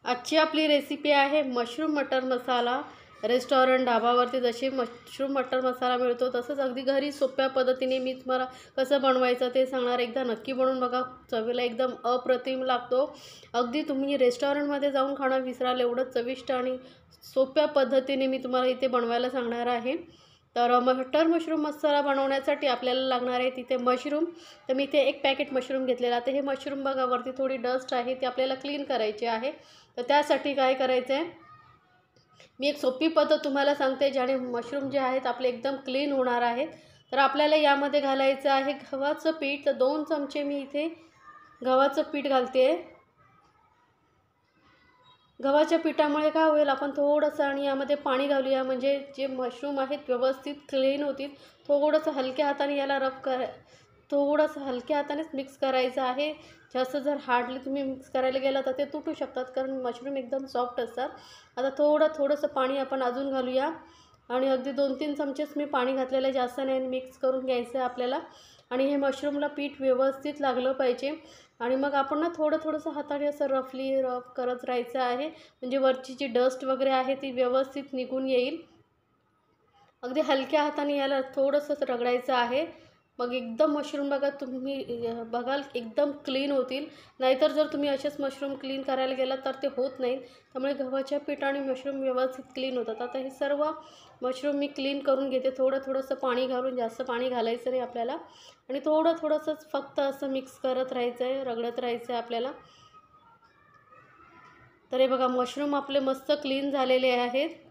आजची आपली रेसिपी आहे मशरूम मटर मसाला। रेस्टॉरंट ढाबावरती जसे मशरूम मटर मसाला मिळतो तसंच अगदी घरी सोप्या पद्धतीने मी तुम्हाला कसं बनवायचं ते सांगणार। एकदा नक्की बनवून बघा, चवीला एकदम अप्रतिम लागतो। अगदी तुम्ही रेस्टॉरंटमध्ये जाऊन खाणं विसराल एवढं चविष्ट आणि सोप्या पद्धतीने मी तुम्हाला इथे बनवायला सांगणार आहे। तर मटर मशरूम मसाला बनवण्यासाठी आपल्याला लागणार आहे तिथे मशरूम। तर मी इथे एक पॅकेट मशरूम घेतलेला आहे। हे मशरूम बघा वरती थोडी डस्ट आहे, ती आपल्याला क्लीन करायची आहे। तर त्यासाठी काय करायचं आहे, मी एक सोपी पद्धत तुम्हाला सांगते ज्याने मशरूम जे आहेत आपले एकदम क्लीन होणार आहेत। तर आपल्याला यामध्ये घालायचं आहे गव्हाचं पीठ। तर 2 चमचे मी इथे गव्हाचं पीठ घालते। गव्हाच्या पिठामुळे काय होईल, आपण थोडंसं आणि यामध्ये पाणी घालूया म्हणजे जे मशरूम आहेत व्यवस्थित क्लीन होतील। थोडंसं हलक्या हाताने याला थोडंसं हलक्या हातानेच मिक्स करायचं आहे। जास्त जर हार्डली तुम्ही मिक्स करायला गेला तर ते तुटू शकतात, कारण मशरूम एकदम सॉफ्ट असतात। आता थोडंसं पाणी आपण अजून घालूया आणि अगदी 2-3 चमचेच मी पाणी घातलेलं आहे, जास्त नाही। मिक्स करून घ्यायचं आहे आपल्याला आणि हे मशरूमला पीठ व्यवस्थित लागलं पाहिजे। आणि मग आपण ना थोडंसं हाताने असं रफ करत राहायचं आहे, म्हणजे वरची जी डस्ट वगैरे आहे ती व्यवस्थित निघून येईल। अगदी हलक्या हाताने याला थोडंसं रगडायचं आहे। मग एकदम मशरूम बघा तुम्ही बघाल एकदम क्लीन होतील। नाहीतर जर तुम्ही असेच मशरूम क्लीन करायला गेलात तर ते होत नाहीत। त्यामुळे गव्हाच्या पिठाने मशरूम व्यवस्थित क्लीन होतात। आता हे सर्व मशरूम मी क्लीन करून घेते थोडंसं पाणी घालून, जास्त पाणी घालायचं नाही आपल्याला। आणि थोडंसंच फक्त असं मिक्स करत राहायचं आहे, रगडत राहायचं आहे आपल्याला। तर हे बघा मशरूम आपले मस्त क्लीन झालेले आहेत।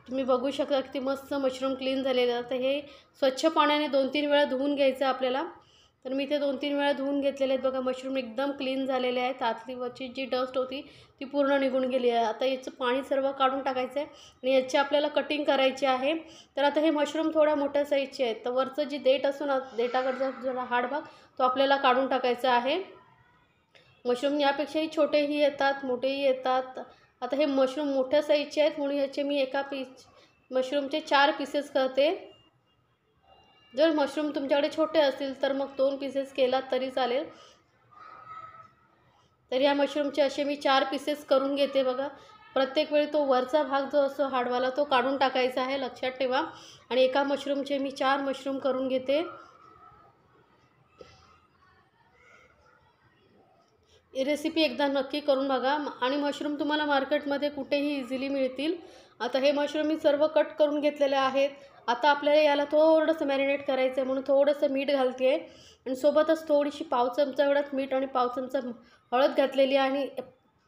तुम्ही बघू शकता किती मस्त मशरूम क्लीन झालेले आहेत। तर हे स्वच्छ पाण्याने 2-3 वेळा धुवून घ्यायचं आपल्याला। तर मी ते 2-3 वेळा धुवून घेतलेले आहेत बघा। मशरूम एकदम क्लीन झालेले आहेत, आतली वरची जी डस्ट होती ती पूर्ण निघून गेली आहे। आता याचं पाणी सर्व काढून टाकायचं आहे आणि याची आपल्याला कटिंग करायची आहे। तर आता हे मशरूम थोड्या मोठ्या साईजचे आहेत, तर वरचं जी देठ असतो ना, देठाकडचा जरा हार्ड भाग तो आपल्याला काढून टाकायचा आहे। मशरूम यापेक्षाही छोटेही येतात, मोठेही येतात। आता हे मशरूम मोठ्या साईजचे आहेत म्हणून याचे मी मशरूमचे 4 पीसेस करते। जर मशरूम तुमच्याकडे छोटे असतील तर मग 2 पीसेस केलात तरी चालेल। तर या मशरूमचे असे मी 4 पीसेस करून घेते बघा। प्रत्येक वेळी तो वरचा भाग जो असतो हाडवाला तो काढून टाकायचा आहे, लक्षात ठेवा। आणि एका मशरूमचे मी 4 मशरूम करून घेते। ही रेसिपी एकदा नक्की करून बघा। आणि मशरूम तुम्हाला मार्केटमध्ये कुठेही इझिली मिळतील। आता हे मशरूम मी सर्व कट करून घेतलेले आहेत। आता आपल्याला याला थोडंसं मॅरिनेट करायचं आहे म्हणून थोडंसं मीठ घालते आहे आणि सोबतच थोडीशी पाव चमचा एवढाच मीठ आणि पाव चमचा हळद घातलेली आहे आणि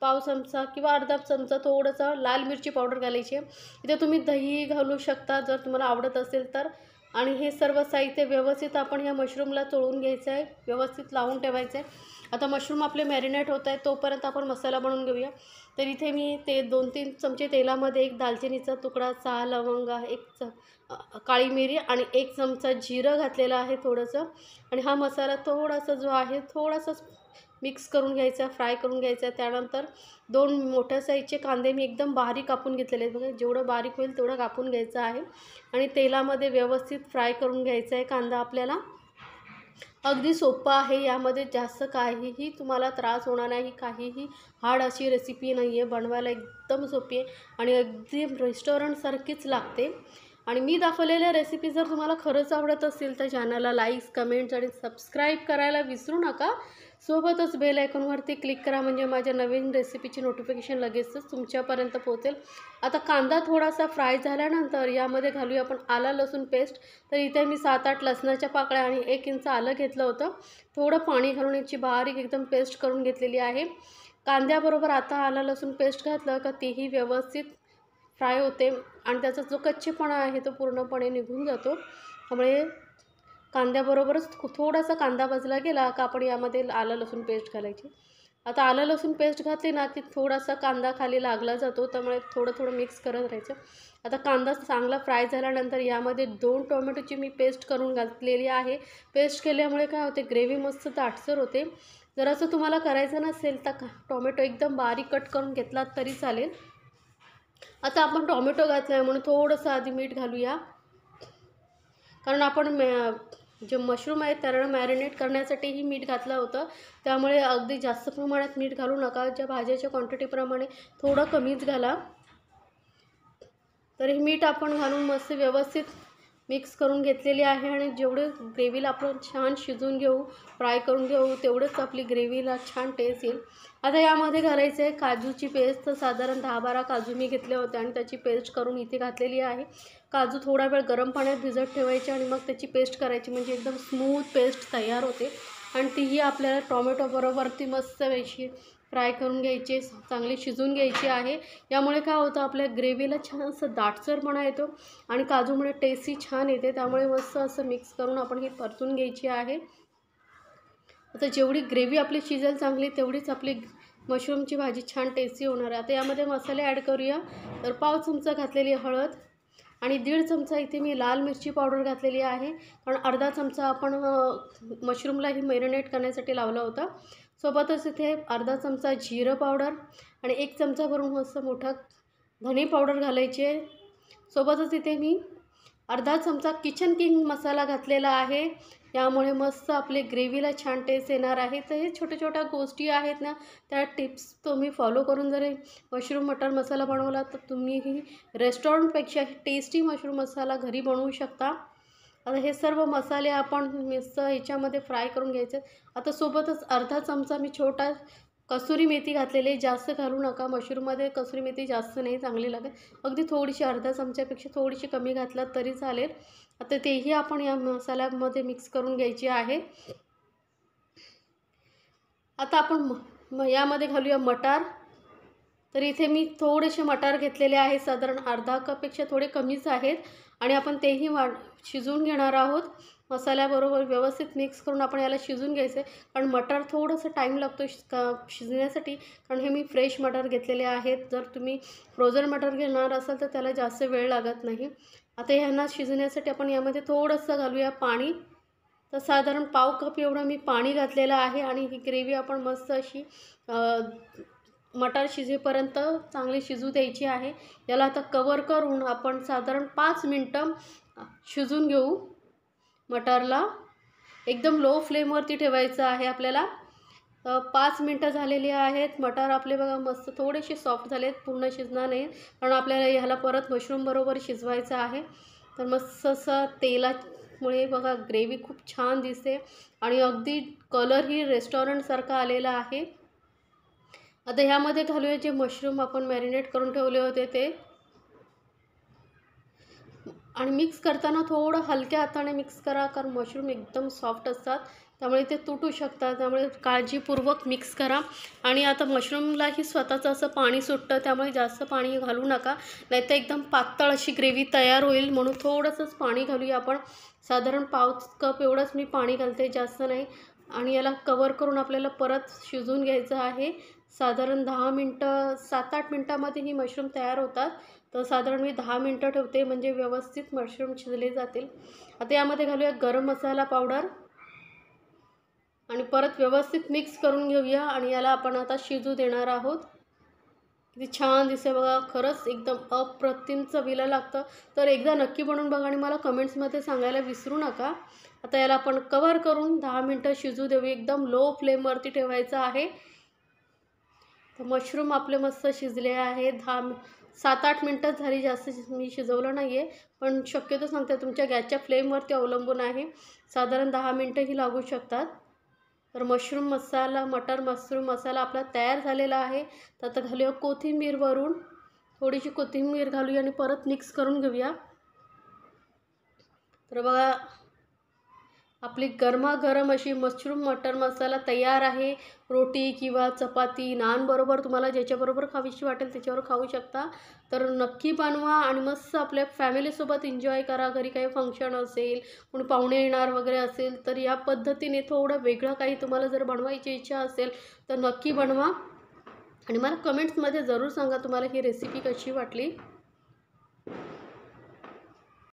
पाव चमचा किंवा अर्धा चमचा थोडंसं लाल मिरची पावडर घालायची आहे। इथे तुम्ही दही घालू शकता जर तुम्हाला आवडत असेल तर। आणि हे सर्व साहित्य व्यवस्थित आपण ह्या मशरूमला चोळून घ्यायचं आहे, व्यवस्थित लावून ठेवायचं आहे। आता मशरूम आपले मॅरिनेट होत आहे तोपर्यंत आपण मसाला बनवून घेऊया। तर इथे मी 2-3 चमचे तेलामध्ये 1 दालचिनीचा तुकडा, 6 लवंग, 1 काळी मिरी आणि 1 चमचा जिरं घातलेलं आहे थोडंसं। आणि हा मसाला थोडासा जो आहे थोडासा मिक्स करून घ्यायचा, फ्राय करून घ्यायचा। त्यानंतर 2 मोठ्या साईजचे कांदे मी एकदम बारीक कापून घेतलेले आहेत बघा। जेवढं बारीक होईल तेवढं कापून घ्यायचं आहे आणि तेलामध्ये व्यवस्थित फ्राय करून घ्यायचा आहे कांदा आपल्याला। अगदी सोपं आहे, यामध्ये जास्त काहीही तुम्हाला त्रास होणार नाही, काहीही हार्ड अशी रेसिपी नाही आहे। बनवायला एकदम सोपी आहे आणि अगदी रेस्टॉरंटसारखीच लागते। आणि मी दाखवलेल्या रेसिपी जर तुम्हाला खरंच आवडत असेल तर चॅनलला लाईक्स, कमेंट्स आणि सबस्क्राईब करायला विसरू नका। सोबतच बेल आयकॉनवरती क्लिक करा म्हणजे माझ्या नवीन रेसिपीची नोटिफिकेशन लगेचच तुमच्यापर्यंत पोहोचेल। आता कांदा थोडासा फ्राय झाल्यानंतर यामध्ये घालूया आपण आलं लसूण पेस्ट। तर इथे मी 7-8 लसणाच्या पाकळ्या आणि 1 इंच आलं घेतलं होतं। थोडं पाणी घालून याची बारीक एकदम पेस्ट करून घेतलेली आहे। कांद्याबरोबर आता आलं लसूण पेस्ट घातलं का तीही व्यवस्थित फ्राय होते आणि त्याचा जो कच्चेपणा आहे तो पूर्णपणे निघून जातो। त्यामुळे कांद्याबरोबरच थोडासा कांदा भाजला गेला का आपण यामध्ये आलं लसूण पेस्ट घालायची। आता आलं लसूण पेस्ट घातली ना की थोडासा कांदा खाली लागला जातो, त्यामुळे थोडं मिक्स करत राहायचं। आता कांदा चांगला फ्राय झाल्यानंतर यामध्ये 2 टोमॅटोची मी पेस्ट करून घातलेली आहे। पेस्ट केल्यामुळे काय होते, ग्रेव्ही मस्त दाटसर होते। जर असं तुम्हाला करायचं नसेल तर टोमॅटो एकदम बारीक कट करून घेतलात तरी चालेल। आता आपण टोमॅटो घातला आहे म्हणून थोडंसं आधी मीठ घालूया, कारण आपण जे मशरूम आहेत त्यांना मॅरिनेट करण्यासाठीही मीठ घातलं होतं, त्यामुळे अगदी जास्त प्रमाणात मीठ घालू नका. ज्या भाज्याच्या क्वांटिटीप्रमाणे थोडं कमीच घाला. तर हे मीठ आपण घालून मस्त व्यवस्थित मिक्स करून घेतलेली आहे आणि जेवढे ग्रेव्हीला आपण छान शिजवून घेऊ, फ्राय करून घेऊ, तेवढंच आपली ग्रेव्हीला छान टेस्ट येईल. आता यामध्ये घालायचं आहे काजूची पेस्ट. तर साधारण 10-12 काजू मी घेतले होते आणि त्याची पेस्ट करून इथे घातलेली आहे. काजू थोडा वेळ गरम पाण्यात भिजत ठेवायचे आणि मग त्याची पेस्ट करायची, म्हणजे एकदम स्मूथ पेस्ट तयार होते. आणि तीही आपल्याला टोमॅटोबरोबर ती मस्त अशी फ्राय करून घ्यायची, चांगली शिजवून घ्यायची आहे. यामुळे काय होतं, आपल्या ग्रेव्हीला छान असं दाटसरपणा येतो आणि काजूमुळे टेस्टही छान येते. त्यामुळे मस्त असं मिक्स करून आपण ही परतून घ्यायची आहे. आता जेवढी ग्रेव्ही आपली शिजेल चांगली, तेवढीच आपली मशरूमची भाजी छान टेस्टी होणार आहे. आता यामध्ये मसाले ॲड करूया. तर पाव चमचा घातलेली हळद आणि 1.5 चमचा इथे मी लाल मिरची पावडर घातलेली आहे, कारण अर्धा चमचा आपण मशरूमलाही मॅरिनेट करण्यासाठी लावला होता. सोबतच इथे अर्धा चमचा जिरं पावडर आणि 1 चमचा भरून मस्त मोठा धने पावडर घालायची आहे. सोबतच इथे मी अर्धा चमचा किचन किंग मसाला घातलेला आहे. यामुळे मस्त आपले ग्रेव्हीला छान टेस्ट येणार आहे. तर हे छोट्या छोट्या गोष्टी आहेत ना, त्या टिप्स तुम्ही फॉलो करून जर मशरूम मटर मसाला बनवला तर तुम्हीही रेस्टॉरंटपेक्षा टेस्टी मशरूम मसाला घरी बनवू शकता. आता हे सर्व मसाले आपण मस्त ह्याच्यामध्ये फ्राय करून घ्यायचे. आता सोबतच अर्धा चमचा मी छोटा कसुरी मेथी घातलेली आहे. जास्त घालू नका, मशरूममध्ये कसुरी मेथी जास्त नाही चांगली लागेल. अगदी थोडीशी, अर्धा चमच्यापेक्षा थोडीशी कमी घातलात तरी चालेल. आता तेही आपण या मसाल्यामध्ये मिक्स करून घ्यायची आहे. आता आपण यामध्ये घालूया मटार. तर इथे मी थोडेसे मटार घेतलेले आहे, साधारण अर्धा कपपेक्षा थोडे कमीच आहेत आणि आपण तेही शिजवून घेणार आहोत. मसाल्याबरोबर व्यवस्थित मिक्स करून आपण याला शिजवून घ्यायचं आहे, कारण मटार थोडंसं टाईम लागतो शिजण्यासाठी, कारण हे मी फ्रेश मटार घेतलेले आहेत. जर तुम्ही फ्रोझन मटार घेणार असाल तर त्याला जास्त वेळ लागत नाही. आता ह्यांना शिजण्यासाठी आपण यामध्ये थोडंसं घालूया पाणी. तर साधारण पाव कप एवढं मी पाणी घातलेलं आहे आणि ही ग्रेव्ही आपण मस्त अशी मटार शिजेपर्यंत चांगली शिजू द्यायची आहे. याला आता कवर करून आपण साधारण 5 मिनटं शिजून घेऊ. मटारला एकदम लो फ्लेमवरती ठेवायचं आहे आपल्याला. 5 मिनटं झालेली आहेत. मटार आपले बघा मस्त थोडेसे सॉफ्ट झालेत, पूर्ण शिजणार नाही, कारण आपल्याला ह्याला परत मशरूमबरोबर शिजवायचं आहे. तर मस्त असं तेलामुळे बघा ग्रेव्ही खूप छान दिसते आणि अगदी कलरही रेस्टॉरंटसारखा आलेला आहे. आता ह्यामध्ये घालूया जे मशरूम आपण मॅरिनेट करून ठेवले होते ते, आणि मिक्स करताना थोडं हलक्या हाताने मिक्स करा, कारण मशरूम एकदम सॉफ्ट असतात त्यामुळे ते तुटू शकतात. त्यामुळे काळजीपूर्वक मिक्स करा. आणि आता मशरूमलाही स्वतःचं असं पाणी सुटतं, त्यामुळे जास्त पाणी घालू नका, नाहीतर एकदम पातळ अशी ग्रेव्ही तयार होईल. म्हणून थोडंसंच पाणी घालूया आपण. साधारण पाव कप एवढंच मी पाणी घालते, जास्त नाही. आणि याला कवर करून आपल्याला परत शिजवून घ्यायचं आहे. साधारण 10 मिनटं, 7-8 मिनटामध्ये ही मशरूम तयार होतात. तर साधारण मी 10 मिनटं ठेवते, म्हणजे व्यवस्थित मशरूम शिजले जातील. आता यामध्ये घालूया गरम मसाला पावडर आणि परत व्यवस्थित मिक्स करून घेऊया आणि याला आपण आता शिजू देणार आहोत. किती छान दिसते बघा, खरंच एकदम अप्रतिम चवीला लागतं. तर एकदा नक्की बनवून बघा आणि मला कमेंट्समध्ये सांगायला विसरू नका. आता याला आपण कवर करून 10 मिनटं शिजू देऊ. एकदम लो फ्लेमवरती ठेवायचं आहे. तर मशरूम आपले मस्त शिजले आहे. 7-8 मिनटं झाली, जास्त मी शिजवलं नाही आहे, पण शक्यतो सांगते तुमच्या गॅसच्या फ्लेमवरती अवलंबून आहे. साधारण 10 मिनटंही लागू शकतात. तर मशरूम मसाला आपला तयार झालेला आहे. तर आता घालूया कोथिंबीर वरून, थोडीशी कोथिंबीर घालूया आणि परत मिक्स करून घेऊया. तर बघा आपली गरमागरम अशी मशरूम मटर मसाला तयार आहे. रोटी किंवा चपाती, नानबरोबर तुम्हाला ज्याच्याबरोबर खावीशी वाटेल त्याच्यावर खाऊ शकता. तर नक्की बनवा आणि मस्त आपल्या फॅमिलीसोबत एन्जॉय करा. घरी काही फंक्शन असेल, कोणी पाहुणे येणार वगैरे असेल, तर या पद्धतीने थोडं वेगळं काही तुम्हाला जर बनवायची इच्छा असेल तर नक्की बनवा आणि मला कमेंट्समध्ये जरूर सांगा तुम्हाला ही रेसिपी कशी वाटली.